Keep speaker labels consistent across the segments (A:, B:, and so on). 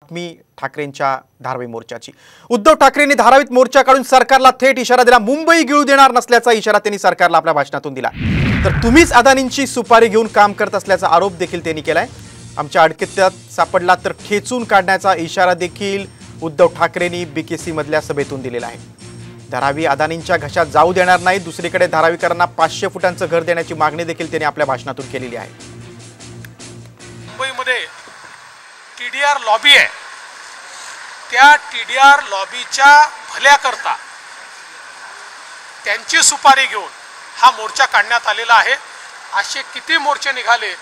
A: बातमी ठाकरेंच्या धारावी मोर्चाची। उद्धव ठाकरेंनी धारावीत मोर्चा काढून सरकारला थेट इशारा दिला। मुंबई गिळू देणार नसल्याचा इशारा त्यांनी सरकारला आपल्या भाषणातून दिला। तर तुम्हीच अदानींची सुपारी घेऊन काम करत असल्याचा आरोप देखील त्यांनी केलाय। आमच्या अडकीत सापडला तर खेचून काढण्याचा इशारा देखील उद्धव ठाकरेंनी बीकेसी मधल्या सभेतून दिलेला आहे। धारावी अदानींच्या घशात जाऊ देणार नाही। दुसरीकडे धारावीकरांना 500 फुटांचं घर देण्याची मागणी देखील त्यांनी आपल्या भाषणातून केलेली आहे।
B: मुंबईमध्ये टीडीआर लॉबी आहे, त्या टीडीआर लॉबीच्या भल्याकरता त्यांची सुपारी घेऊन हा मोर्चा काढण्यात आलेला आहे। असे किती मोर्चे निघाले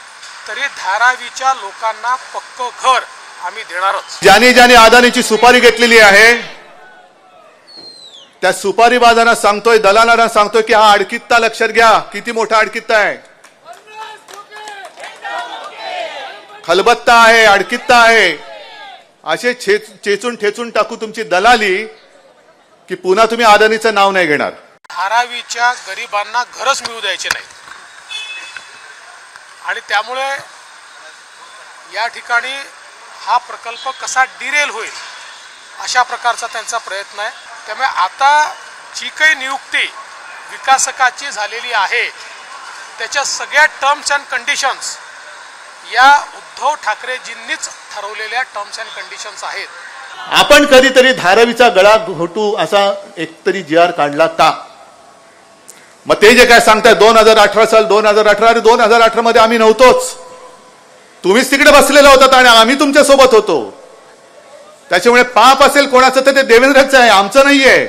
B: तरी धारावीच्या लोकांना पक्क घर आम्ही देणारच।
C: ज्याने ज्याने अदानीची सुपारी घेतलेली आहे त्या सुपारीबाजांना सांगतोय, दलालांना सांगतोय की हा अडकित्ता लक्षात घ्या, किती मोठा अडकित्ता आहे, खलबत्ता आहे, अडकित्ता आहे। असे चेचून ठेचून टाकू तुमची दलाली की पुन्हा तुम्ही अदानीचं नाव नाही घेणार।
B: धारावीच्या गरिबांना घरच मिळू द्यायचे नाही आणि त्यामुळे या ठिकाणी हा प्रकल्प कसा डिरेल होईल अशा प्रकारचा त्यांचा प्रयत्न आहे। त्यामुळे आता जी काही नियुक्ती विकासकाची झालेली आहे त्याच्या सगळ्या टर्म्स अँड कंडिशन्स या उद्धव ठाकरेजींनीच ठरवलेल्या टर्म्स अँड कंडिशन्स आहेत।
C: आपण कधीतरी धारावीचा गळा घोटू असा एकतरी जी.आर. काढला का? मग ते जे काय सांगताय 2018 साल 2018 आणि 2018 मध्ये आम्ही नव्हतोच, तुम्हीच तिकडे बसलेला होतात आणि आम्ही तुमच्या सोबत होतो। त्याच्यामुळे पाप असेल कोणाचं तर ते देवेंद्रचं आहे, आमचं नाहीये।